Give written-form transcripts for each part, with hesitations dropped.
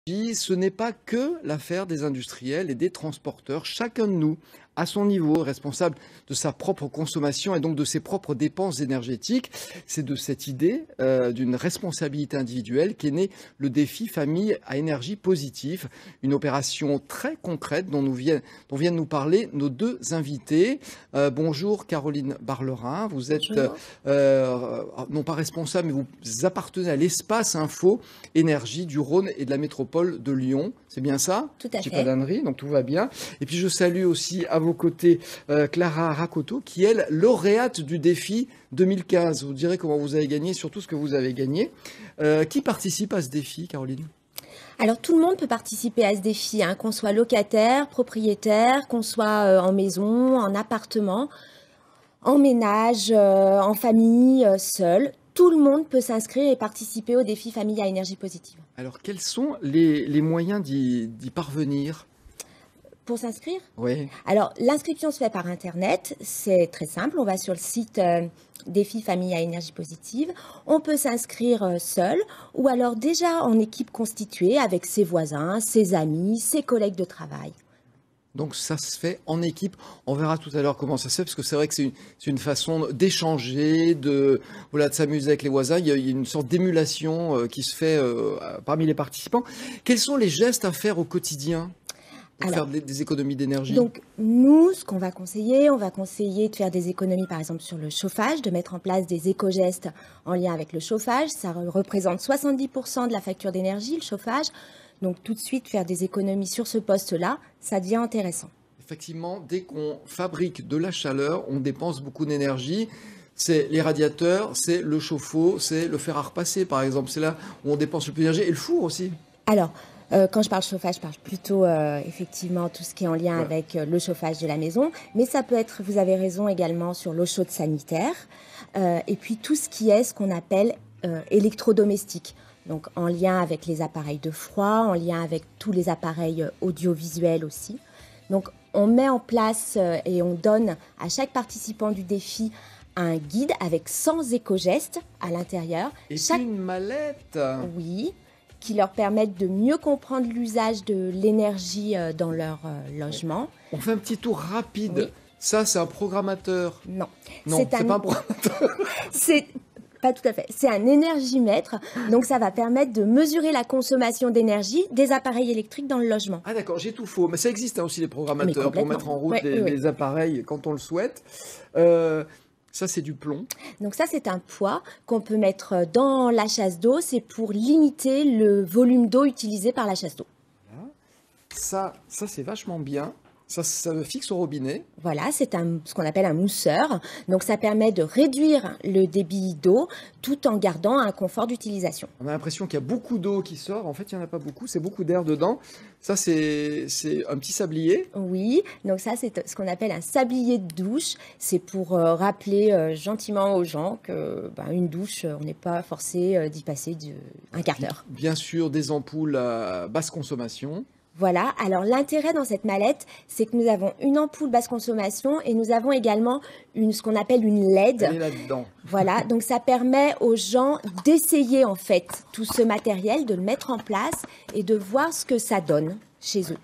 Ce n'est pas que l'affaire des industriels et des transporteurs. Chacun de nous, à son niveau, est responsable de sa propre consommation et donc de ses propres dépenses énergétiques. C'est de cette idée d'une responsabilité individuelle qu'est né le défi famille à énergie positive, une opération très concrète dont viennent nous parler nos deux invités. Bonjour Caroline Barlerin, vous êtes non pas responsable, mais vous appartenez à l'espace info énergie du Rhône et de la métropole de Lyon. C'est bien ça? Tout à fait. Pas d'ânerie, donc tout va bien. Et puis je salue aussi à vos côtés Clara Rakoto, qui est lauréate du défi 2015. Vous direz comment vous avez gagné, surtout ce que vous avez gagné. Qui participe à ce défi, Caroline? Alors tout le monde peut participer à ce défi, hein, qu'on soit locataire, propriétaire, qu'on soit en maison, en appartement, en ménage, en famille, seul. Tout le monde peut s'inscrire et participer au défi famille à énergie positive. Alors quels sont les moyens d'y parvenir? Pour s'inscrire? Oui. Alors, l'inscription se fait par Internet. C'est très simple. On va sur le site Défi Famille à énergie positive. On peut s'inscrire seul ou alors déjà en équipe constituée avec ses voisins, ses amis, ses collègues de travail. Donc ça se fait en équipe. On verra tout à l'heure comment ça se fait, parce que c'est vrai que c'est une façon d'échanger, de s'amuser avec les voisins. Il y a une sorte d'émulation qui se fait parmi les participants. Quels sont les gestes à faire au quotidien pour faire des économies d'énergie? Donc, nous, ce qu'on va conseiller, on va conseiller de faire des économies, par exemple, sur le chauffage, de mettre en place des éco-gestes en lien avec le chauffage. Ça représente 70% de la facture d'énergie, le chauffage. Donc, tout de suite, faire des économies sur ce poste-là, ça devient intéressant. Effectivement, dès qu'on fabrique de la chaleur, on dépense beaucoup d'énergie. C'est les radiateurs, c'est le chauffe-eau, c'est le fer à repasser, par exemple. C'est là où on dépense le plus d'énergie. Et le four aussi. Alors, quand je parle chauffage, je parle plutôt effectivement tout ce qui est en lien avec le chauffage de la maison. Mais ça peut être, vous avez raison, également sur l'eau chaude sanitaire. Et puis tout ce qui est ce qu'on appelle électrodomestique. Donc en lien avec les appareils de froid, en lien avec tous les appareils audiovisuels aussi. Donc on met en place et on donne à chaque participant du défi un guide avec 100 éco-gestes à l'intérieur. Et une mallette. Oui, qui leur permettent de mieux comprendre l'usage de l'énergie dans leur logement. On fait un petit tour rapide. Oui. Ça, c'est un programmateur. Non, c'est pas un programmateur. C'est pas tout à fait. C'est un énergimètre. Donc, ça va permettre de mesurer la consommation d'énergie des appareils électriques dans le logement. Ah d'accord, j'ai tout faux. Mais ça existe aussi, les programmateurs, pour mettre en route les appareils quand on le souhaite. Ça, c'est du plomb. Donc ça, c'est un poids qu'on peut mettre dans la chasse d'eau. C'est pour limiter le volume d'eau utilisé par la chasse d'eau. Voilà. Ça c'est vachement bien. Ça fixe au robinet. Voilà, c'est ce qu'on appelle un mousseur. Donc, ça permet de réduire le débit d'eau tout en gardant un confort d'utilisation. On a l'impression qu'il y a beaucoup d'eau qui sort. En fait, il n'y en a pas beaucoup. C'est beaucoup d'air dedans. Ça, c'est un petit sablier. Oui, donc ça, c'est ce qu'on appelle un sablier de douche. C'est pour rappeler gentiment aux gens que une douche, on n'est pas forcé d'y passer un quart d'heure. Bien sûr, des ampoules à basse consommation. Voilà, alors l'intérêt dans cette mallette, c'est que nous avons une ampoule basse consommation et nous avons également ce qu'on appelle une LED. Elle est là-dedans. Voilà, donc ça permet aux gens d'essayer en fait tout ce matériel, de le mettre en place et de voir ce que ça donne chez eux.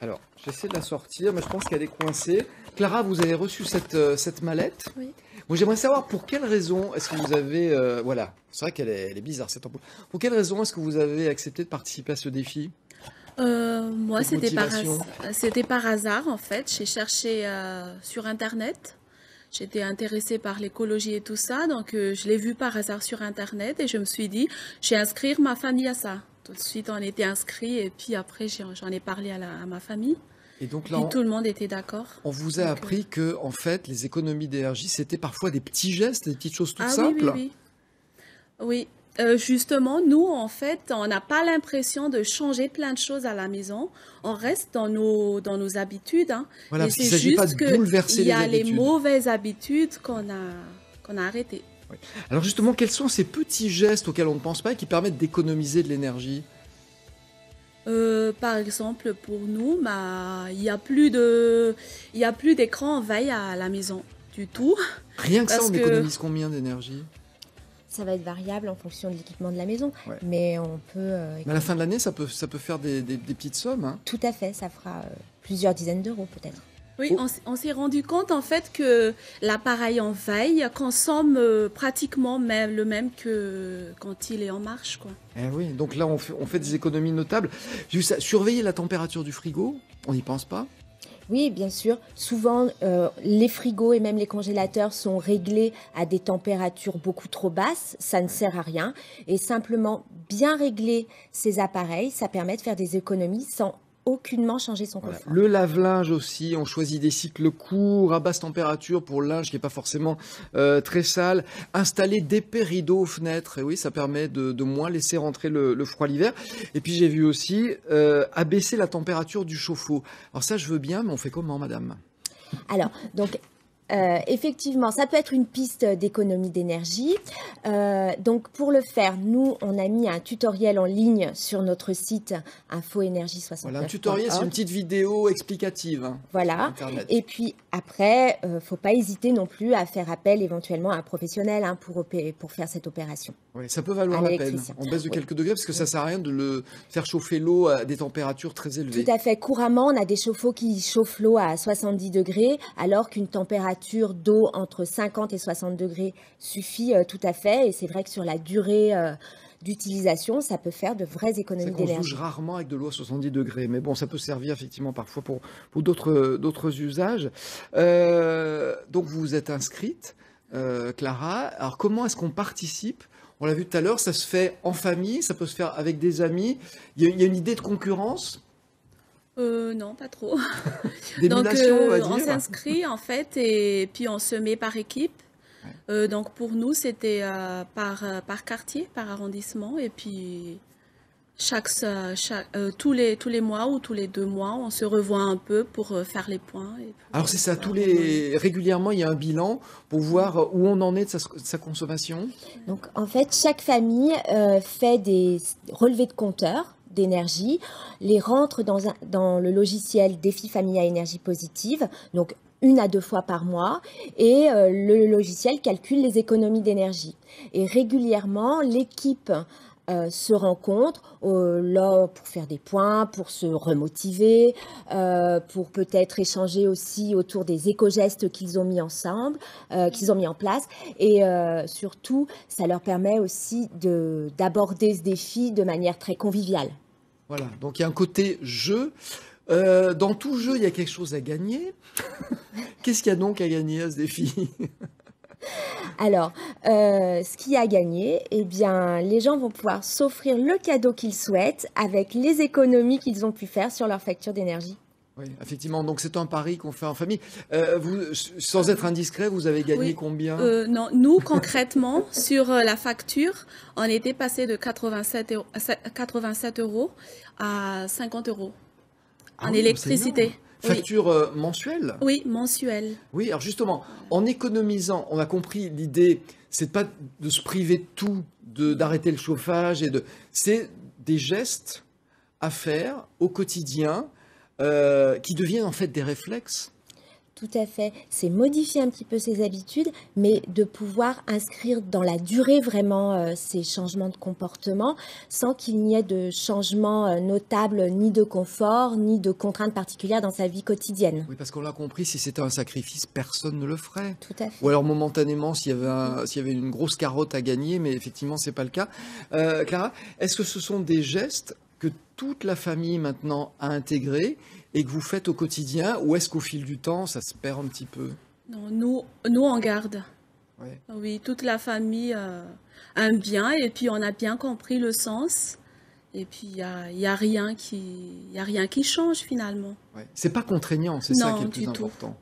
Alors, j'essaie de la sortir, mais je pense qu'elle est coincée. Clara, vous avez reçu cette mallette. Oui. Moi, j'aimerais savoir pour quelle raison est-ce que vous avez... voilà, c'est vrai qu'elle est bizarre cette ampoule. Pour quelle raison est-ce que vous avez accepté de participer à ce défi ? Moi, c'était par hasard, en fait. J'ai cherché sur Internet. J'étais intéressée par l'écologie et tout ça. Donc, je l'ai vu par hasard sur Internet et je me suis dit, je vais inscrire ma famille à ça. Tout de suite, on était inscrits et puis après, j'en ai parlé à ma famille. Et donc là, tout le monde était d'accord. On vous a appris que, en fait, les économies d'énergie, c'était parfois des petits gestes, des petites choses toutes simples. Oui. Justement, nous, en fait, on n'a pas l'impression de changer plein de choses à la maison. On reste dans nos habitudes. Hein. Voilà, et c'est juste qu'il y a les mauvaises habitudes qu'on a arrêtées. Oui. Alors justement, quels sont ces petits gestes auxquels on ne pense pas et qui permettent d'économiser de l'énergie ? Par exemple, pour nous, il y a plus d'écran en veille à la maison du tout. Rien que ça, on économise combien d'énergie ? Ça va être variable en fonction de l'équipement de la maison, Ouais. mais on peut... Mais à la fin de l'année, ça peut faire des petites sommes. Hein. Tout à fait, ça fera plusieurs dizaines d'euros peut-être. Oui, Oh. on s'est rendu compte en fait que l'appareil en veille consomme pratiquement le même que quand il est en marche, quoi. Eh oui, donc là, on fait des économies notables. J'ai vu ça, surveiller la température du frigo, on n'y pense pas. Oui, bien sûr. Souvent, les frigos et même les congélateurs sont réglés à des températures beaucoup trop basses. Ça ne sert à rien. Et simplement, bien régler ces appareils, ça permet de faire des économies sans aucunement changer son Voilà. confort. Le lave-linge aussi, on choisit des cycles courts, à basse température pour le linge qui n'est pas forcément très sale. Installer d'épais rideaux aux fenêtres, et oui, ça permet de moins laisser rentrer le froid l'hiver. Et puis j'ai vu aussi abaisser la température du chauffe-eau. Alors ça, je veux bien, mais on fait comment, madame? Alors, donc, effectivement, ça peut être une piste d'économie d'énergie. Donc, pour le faire, nous, on a mis un tutoriel en ligne sur notre site infoénergie69.org. Voilà, un tutoriel, c'est une petite vidéo explicative. Hein, voilà. Internet. Et puis après, faut pas hésiter non plus à faire appel éventuellement à un professionnel pour faire cette opération. Oui, ça peut valoir Un la peine. électricien. On baisse de Oui. quelques degrés parce que ça sert à rien de le faire chauffer l'eau à des températures très élevées. Tout à fait. Couramment, on a des chauffe-eau qui chauffent l'eau à 70 degrés, alors qu'une température d'eau entre 50 et 60 degrés suffit tout à fait. Et c'est vrai que sur la durée d'utilisation, ça peut faire de vraies C'est économies qu'on se d'énergie. douche rarement avec de l'eau à 70 degrés, mais bon, ça peut servir effectivement parfois pour d'autres usages. Donc vous vous êtes inscrite, Clara. Alors comment est-ce qu'on participe? On l'a vu tout à l'heure, ça se fait en famille, ça peut se faire avec des amis. Il y a une idée de concurrence, Non, pas trop. Donc, d'émulation, on va on dire. s'inscrit en fait et puis on se met par équipe. Donc pour nous, c'était par quartier, par arrondissement. Et puis tous les mois ou tous les 2 mois, on se revoit un peu pour faire les points. Et pour, Alors c'est ça, voilà, régulièrement, il y a un bilan pour voir où on en est de sa consommation. Donc, en fait, chaque famille fait des relevés de compteurs d'énergie, les rentre dans le logiciel Défi Famille à énergie positive, donc 1 à 2 fois par mois, et le logiciel calcule les économies d'énergie. Et régulièrement, l'équipe se rencontrent là pour faire des points, pour se remotiver, pour peut-être échanger aussi autour des éco-gestes qu'ils ont mis ensemble, qu'ils ont mis en place. Et surtout, ça leur permet aussi d'aborder ce défi de manière très conviviale. Voilà, donc il y a un côté jeu. Dans tout jeu, il y a quelque chose à gagner. Qu'est-ce qu'il y a donc à gagner à ce défi? Alors, ce qui a gagné, eh bien, les gens vont pouvoir s'offrir le cadeau qu'ils souhaitent avec les économies qu'ils ont pu faire sur leur facture d'énergie. Oui, effectivement, donc c'est un pari qu'on fait en famille. Vous, sans être indiscret, vous avez gagné Oui. combien? Non, nous concrètement, sur la facture, on était passé de 87 euros à 50 euros Ah en oui, électricité. c'est énorme. Facture mensuelle? Oui, mensuelle. Oui, alors justement, en économisant, on a compris l'idée, c'est pas de se priver de tout, d'arrêter le chauffage, c'est des gestes à faire au quotidien qui deviennent en fait des réflexes. Tout à fait. C'est modifier un petit peu ses habitudes, mais de pouvoir inscrire dans la durée vraiment ces changements de comportement sans qu'il n'y ait de changements notables ni de confort, ni de contraintes particulières dans sa vie quotidienne. Oui, parce qu'on l'a compris, si c'était un sacrifice, personne ne le ferait. Tout à fait. Ou alors momentanément, s'il y avait une grosse carotte à gagner, mais effectivement, c'est pas le cas. Clara, est-ce que ce sont des gestes que toute la famille maintenant a intégrés et que vous faites au quotidien, ou est-ce qu'au fil du temps, ça se perd un petit peu? Non, nous on garde. Ouais. Oui, toute la famille aime bien et puis on a bien compris le sens. Et puis il y a rien qui change finalement. Ouais. C'est pas contraignant, c'est ça Non, qui est le plus du tout. important.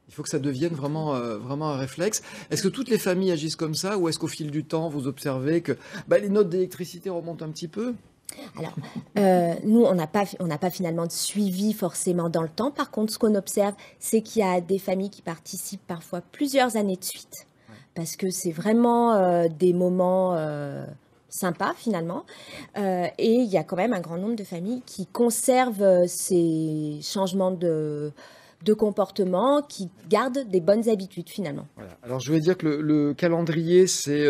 Il faut que ça devienne vraiment un réflexe. Est-ce que toutes les familles agissent comme ça, ou est-ce qu'au fil du temps, vous observez que les notes d'électricité remontent un petit peu? Alors, nous, on n'a pas finalement de suivi forcément dans le temps. Par contre, ce qu'on observe, c'est qu'il y a des familles qui participent parfois plusieurs années de suite. Parce que c'est vraiment des moments sympas finalement. Et il y a quand même un grand nombre de familles qui conservent ces changements de comportement, qui gardent des bonnes habitudes finalement. Voilà. Alors je vais dire que le calendrier, c'est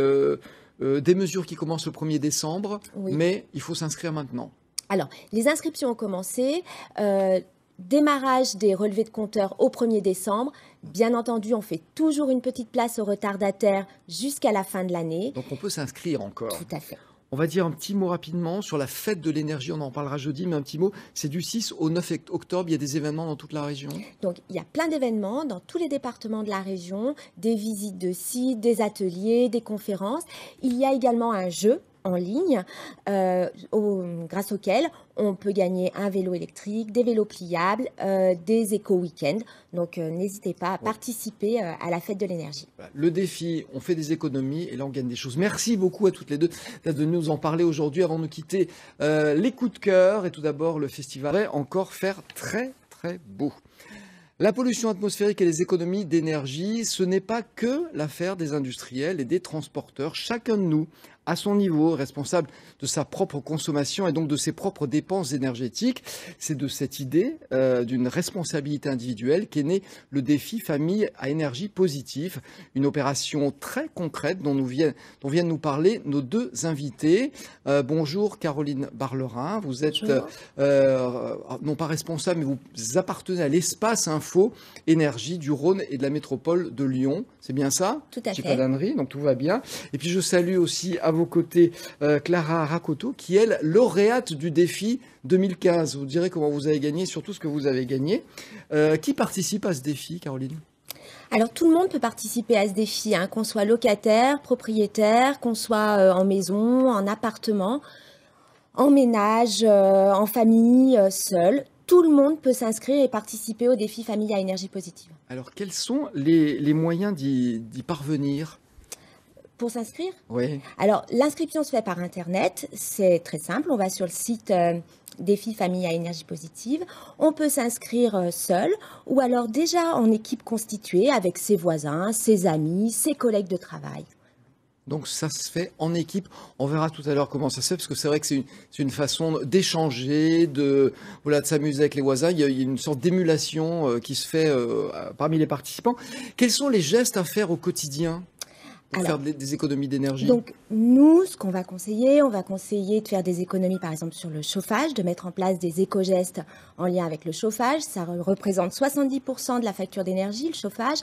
des mesures qui commencent le 1er décembre, Oui. mais il faut s'inscrire maintenant. Alors, les inscriptions ont commencé. Démarrage des relevés de compteurs au 1er décembre. Bien entendu, on fait toujours une petite place aux retardataires jusqu'à la fin de l'année. Donc on peut s'inscrire encore. Tout à fait. On va dire un petit mot rapidement sur la fête de l'énergie, on en parlera jeudi, mais un petit mot, c'est du 6 au 9 octobre, il y a des événements dans toute la région. Donc, il y a plein d'événements dans tous les départements de la région, des visites de sites, des ateliers, des conférences. Il y a également un jeu en ligne grâce auquel on peut gagner un vélo électrique, des vélos pliables, des éco-week-ends. Donc, n'hésitez pas à participer à la fête de l'énergie. Le défi, on fait des économies et là, on gagne des choses. Merci beaucoup à toutes les deux d'être venues nous en parler aujourd'hui. Avant de nous quitter, les coups de cœur et tout d'abord le festival va encore faire très, très beau. La pollution atmosphérique et les économies d'énergie, ce n'est pas que l'affaire des industriels et des transporteurs. Chacun de nous, à son niveau, responsable de sa propre consommation et donc de ses propres dépenses énergétiques. C'est de cette idée d'une responsabilité individuelle qu'est né le défi famille à énergie positive, une opération très concrète dont viennent nous parler nos deux invités. Bonjour Caroline Barlerin, vous êtes non pas responsable, mais vous appartenez à l'espace info énergie du Rhône et de la métropole de Lyon. C'est bien ça? Tout à fait. J'ai pas d'ânerie, donc tout va bien. Et puis je salue aussi à vos côtés Clara Rakoto, qui est lauréate du défi 2015. Vous direz comment vous avez gagné, surtout ce que vous avez gagné. Qui participe à ce défi, Caroline? Alors, tout le monde peut participer à ce défi, hein, qu'on soit locataire, propriétaire, qu'on soit en maison, en appartement, en ménage, en famille, seul. Tout le monde peut s'inscrire et participer au défi famille à énergie positive. Alors, quels sont les moyens d'y parvenir? Pour s'inscrire? Oui. Alors, l'inscription se fait par Internet. C'est très simple. On va sur le site Défi Famille à énergie positive. On peut s'inscrire seul ou alors déjà en équipe constituée avec ses voisins, ses amis, ses collègues de travail. Donc ça se fait en équipe. On verra tout à l'heure comment ça se fait, parce que c'est vrai que c'est une façon d'échanger, de s'amuser avec les voisins. Il y a une sorte d'émulation qui se fait parmi les participants. Quels sont les gestes à faire au quotidien pour faire des économies d'énergie? Donc, nous, ce qu'on va conseiller, on va conseiller de faire des économies, par exemple, sur le chauffage, de mettre en place des éco-gestes en lien avec le chauffage. Ça représente 70% de la facture d'énergie, le chauffage.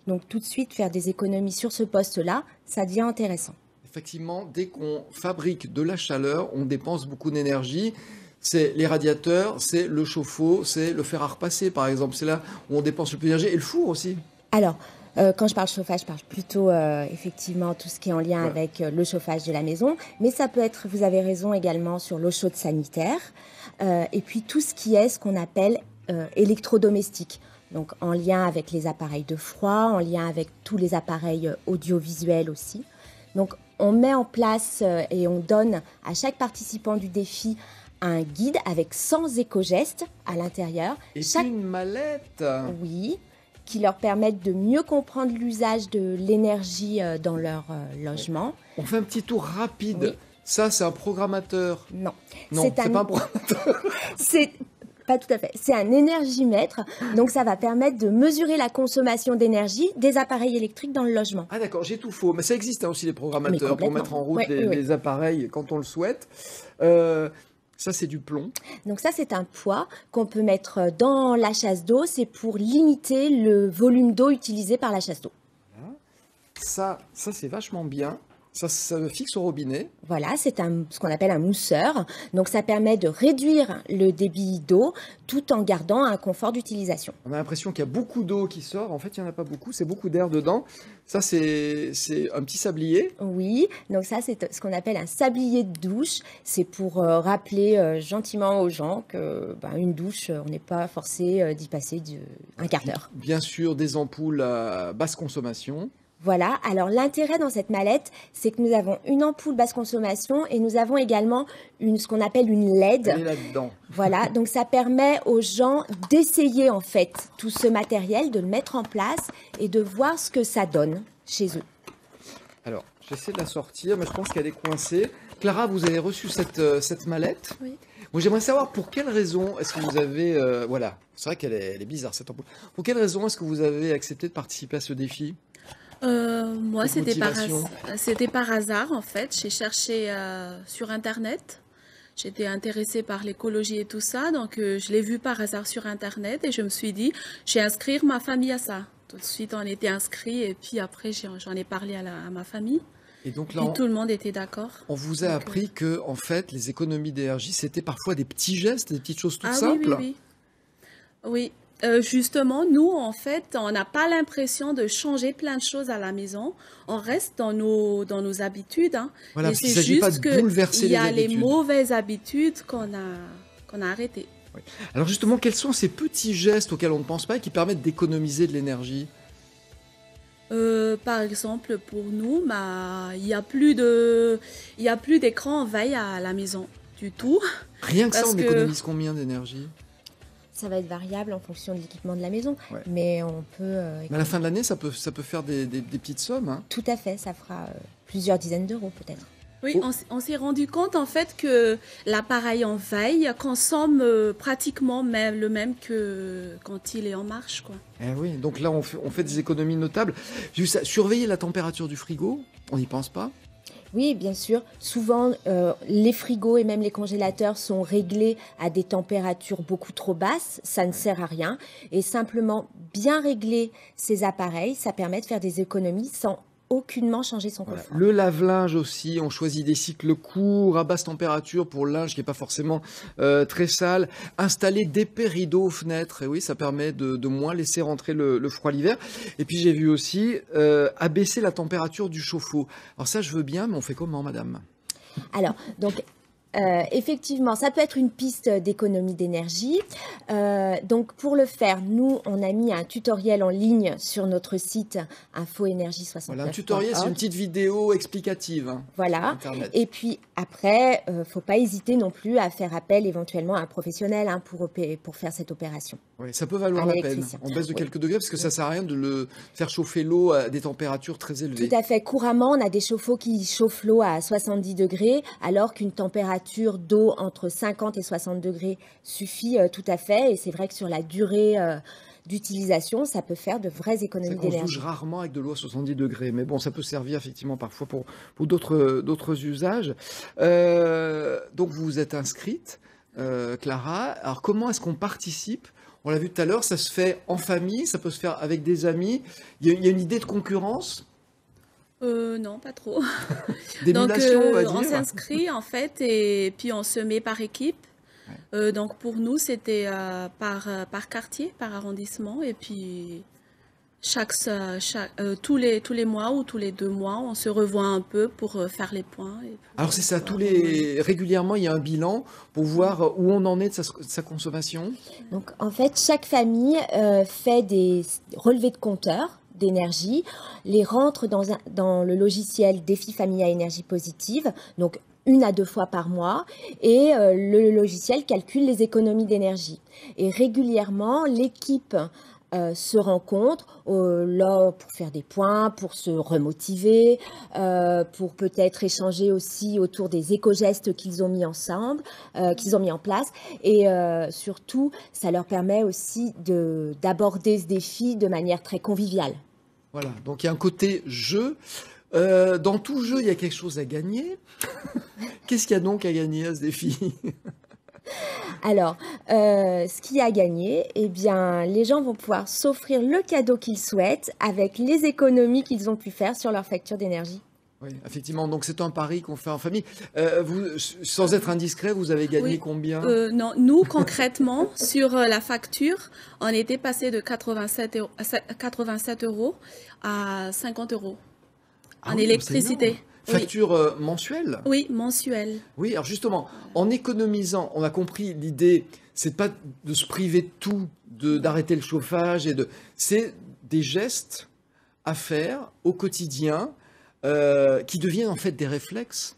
Donc, tout de suite, faire des économies sur ce poste-là, ça devient intéressant. Effectivement, dès qu'on fabrique de la chaleur, on dépense beaucoup d'énergie. C'est les radiateurs, c'est le chauffe-eau, c'est le fer à repasser, par exemple. C'est là où on dépense le plus d'énergie. Et le four aussi. Alors, quand je parle chauffage, je parle plutôt effectivement tout ce qui est en lien avec le chauffage de la maison. Mais ça peut être, vous avez raison également, sur l'eau chaude sanitaire. Et puis tout ce qui est ce qu'on appelle électrodomestique. Donc en lien avec les appareils de froid, en lien avec tous les appareils audiovisuels aussi. Donc on met en place et on donne à chaque participant du défi un guide avec 100 éco-gestes à l'intérieur. Et une mallette. Oui, qui leur permettent de mieux comprendre l'usage de l'énergie dans leur logement. On fait un petit tour rapide. Oui. Ça, c'est un programmateur. Non, c'est pas un programmateur. C'est pas tout à fait. C'est un énergimètre. Donc, ça va permettre de mesurer la consommation d'énergie des appareils électriques dans le logement. Ah d'accord, j'ai tout faux. Mais ça existe aussi, les programmateurs, pour mettre en route les appareils quand on le souhaite. Ça, c'est du plomb. Donc ça, c'est un poids qu'on peut mettre dans la chasse d'eau. C'est pour limiter le volume d'eau utilisé par la chasse d'eau. Ça c'est vachement bien. Ça fixe au robinet. Voilà, c'est ce qu'on appelle un mousseur. Donc, ça permet de réduire le débit d'eau tout en gardant un confort d'utilisation. On a l'impression qu'il y a beaucoup d'eau qui sort. En fait, il n'y en a pas beaucoup. C'est beaucoup d'air dedans. Ça, c'est un petit sablier. Oui, donc ça, c'est ce qu'on appelle un sablier de douche. C'est pour rappeler gentiment aux gens que une douche, on n'est pas forcé d'y passer un quart d'heure. Bien sûr, des ampoules à basse consommation. Voilà, alors l'intérêt dans cette mallette, c'est que nous avons une ampoule basse consommation et nous avons également ce qu'on appelle une LED. Elle est là-dedans. Voilà, donc ça permet aux gens d'essayer en fait tout ce matériel, de le mettre en place et de voir ce que ça donne chez eux. Alors, j'essaie de la sortir, mais je pense qu'elle est coincée. Clara, vous avez reçu cette mallette? Oui. Moi, j'aimerais savoir pour quelle raison est-ce que vous avez... voilà, c'est vrai qu'elle est bizarre cette ampoule. Pour quelle raison est-ce que vous avez accepté de participer à ce défi? Moi, cette motivation? c'était par hasard, en fait. J'ai cherché sur Internet. J'étais intéressée par l'écologie et tout ça, donc je l'ai vu par hasard sur Internet et je me suis dit, je vais inscrire ma famille à ça. Tout de suite, on était inscrits et puis après, j'en ai parlé à ma famille. Et donc là, Puis tout le monde était d'accord. on vous a appris que, en fait, les économies d'énergie, c'était parfois des petits gestes, des petites choses toutes Ah simples. oui. Oui, justement, nous, en fait, on n'a pas l'impression de changer plein de choses à la maison. On reste dans nos habitudes, hein. Voilà, Et parce qu'il c'est ne s'agit pas juste de bouleverser qu'il y les a les habitudes. mauvaises habitudes qu'on a arrêtées. Oui. Alors justement, quels sont ces petits gestes auxquels on ne pense pas et qui permettent d'économiser de l'énergie? Par exemple, pour nous, bah, il y a plus d'écran en veille à la maison du tout. Rien que ça, Parce on que économise combien d'énergie? Ça va être variable en fonction de l'équipement de la maison, Ouais. mais on peut... Mais à la fin de l'année, ça peut faire des petites sommes, hein. Tout à fait, ça fera plusieurs dizaines d'euros peut-être. Oui, on s'est rendu compte en fait que l'appareil en veille consomme pratiquement le même que quand il est en marche, quoi. Eh oui, donc là, on fait des économies notables. Juste ça, surveiller la température du frigo, on n'y pense pas. Oui, bien sûr. Souvent, les frigos et même les congélateurs sont réglés à des températures beaucoup trop basses. Ça ne sert à rien. Et simplement, bien régler ces appareils, ça permet de faire des économies sans aucunement changer son Voilà. confort. Le lave-linge aussi, on choisit des cycles courts, à basse température pour le linge qui n'est pas forcément très sale. Installer d'épais rideaux aux fenêtres, et oui, ça permet de moins laisser rentrer le froid l'hiver. Et puis j'ai vu aussi abaisser la température du chauffe-eau. Alors ça, je veux bien, mais on fait comment, madame? Alors, donc, effectivement, ça peut être une piste d'économie d'énergie. Donc, pour le faire, nous, on a mis un tutoriel en ligne sur notre site infoénergie69.org. Voilà, un tutoriel, c'est une petite vidéo explicative, hein, sur Voilà. Internet. Et puis après, faut pas hésiter non plus à faire appel éventuellement à un professionnel pour faire cette opération. Oui, ça peut valoir Un la peine. électricien. On baisse de Oui. quelques degrés parce que ça sert à rien de le faire chauffer l'eau à des températures très élevées. Tout à fait. Couramment, on a des chauffe-eau qui chauffent l'eau à 70 degrés, alors qu'une température d'eau entre 50 et 60 degrés suffit tout à fait. Et c'est vrai que sur la durée d'utilisation, ça peut faire de vraies C'est économies qu'on se douche d'énergie. rarement avec de l'eau à 70 degrés, mais bon, ça peut servir effectivement parfois pour d'autres usages. Donc vous vous êtes inscrite, Clara. Alors comment est-ce qu'on participe? On l'a vu tout à l'heure, ça se fait en famille, ça peut se faire avec des amis. Il y a une idée de concurrence, Non, pas trop. Donc, d'émulation, on va on dire. s'inscrit en fait et puis on se met par équipe. Donc pour nous, c'était par quartier, par arrondissement. Et puis tous les mois ou tous les 2 mois, on se revoit un peu pour faire les points. Et puis, Alors c'est ça, régulièrement, il y a un bilan pour voir où on en est de sa consommation. Donc, en fait, chaque famille fait des relevés de compteurs d'énergie, les rentre dans le logiciel Défi Famille à énergie positive, donc 1 à 2 fois par mois, et le logiciel calcule les économies d'énergie. Et régulièrement, l'équipe se rencontrent là pour faire des points, pour se remotiver, pour peut-être échanger aussi autour des éco-gestes qu'ils ont mis ensemble, qu'ils ont mis en place. Et surtout, ça leur permet aussi d'aborder ce défi de manière très conviviale. Voilà, donc il y a un côté jeu. Dans tout jeu, il y a quelque chose à gagner. Qu'est-ce qu'il y a donc à gagner à ce défi? Alors, ce qu'il y a à gagner, eh bien, les gens vont pouvoir s'offrir le cadeau qu'ils souhaitent avec les économies qu'ils ont pu faire sur leur facture d'énergie. Oui, effectivement, donc c'est un pari qu'on fait en famille. Vous, sans être indiscret, vous avez gagné Oui. combien? Non, nous concrètement, sur la facture, on était passé de 87 euros à 50 euros Ah en oui, électricité. c'est énorme. Facture mensuelle? Oui, mensuelle. Oui, alors justement, en économisant, on a compris l'idée, c'est pas de se priver de tout, d'arrêter le chauffage, c'est des gestes à faire au quotidien qui deviennent en fait des réflexes.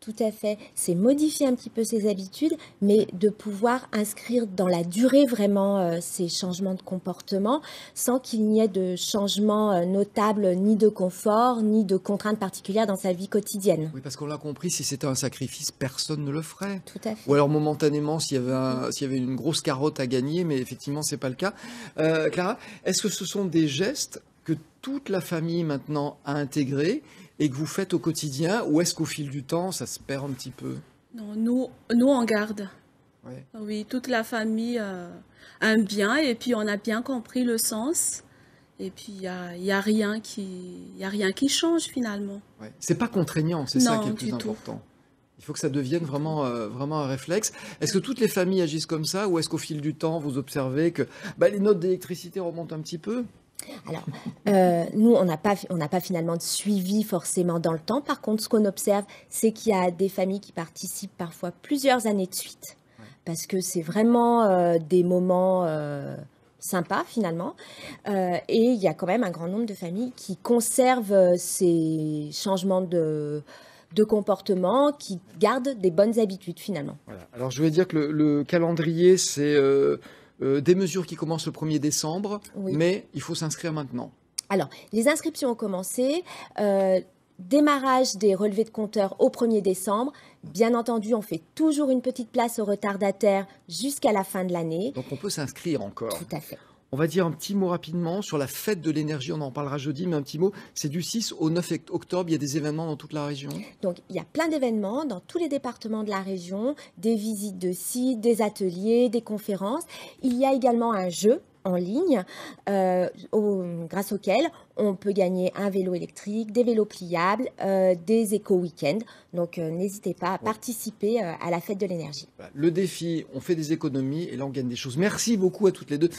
Tout à fait. C'est modifier un petit peu ses habitudes, mais de pouvoir inscrire dans la durée vraiment ces changements de comportement sans qu'il n'y ait de changements notables ni de confort, ni de contraintes particulières dans sa vie quotidienne. Oui, parce qu'on l'a compris, si c'était un sacrifice, personne ne le ferait. Tout à fait. Ou alors momentanément, s'il y avait une grosse carotte à gagner, mais effectivement, c'est pas le cas. Clara, est-ce que ce sont des gestes que toute la famille maintenant a intégré et que vous faites au quotidien, ou est-ce qu'au fil du temps, ça se perd un petit peu? Non, nous on garde. Ouais. Oui, toute la famille aime bien et puis on a bien compris le sens. Et puis il y a rien qui change finalement. Ouais. C'est pas contraignant, c'est ça qui est le plus du tout. important. Il faut que ça devienne vraiment, vraiment un réflexe. Est-ce que toutes les familles agissent comme ça, ou est-ce qu'au fil du temps, vous observez que les notes d'électricité remontent un petit peu? Alors, nous, on n'a pas finalement de suivi forcément dans le temps. Par contre, ce qu'on observe, c'est qu'il y a des familles qui participent parfois plusieurs années de suite. Ouais. Parce que c'est vraiment des moments sympas finalement. Et il y a quand même un grand nombre de familles qui conservent ces changements de comportement, qui gardent des bonnes habitudes finalement. Voilà. Alors, je voulais dire que le calendrier, c'est... des mesures qui commencent le 1er décembre, oui. Mais il faut s'inscrire maintenant. Alors, les inscriptions ont commencé. Démarrage des relevés de compteurs au 1er décembre. Bien entendu, on fait toujours une petite place aux retardataires jusqu'à la fin de l'année. Donc, on peut s'inscrire encore. Tout à fait. On va dire un petit mot rapidement sur la fête de l'énergie. On en parlera jeudi, mais un petit mot. C'est du 6 au 9 octobre. Il y a des événements dans toute la région. Donc, il y a plein d'événements dans tous les départements de la région. Des visites de sites, des ateliers, des conférences. Il y a également un jeu en ligne grâce auquel on peut gagner un vélo électrique, des vélos pliables, des éco-week-ends. Donc, n'hésitez pas à participer à la fête de l'énergie. Le défi, on fait des économies et là, on gagne des choses. Merci beaucoup à toutes les deux.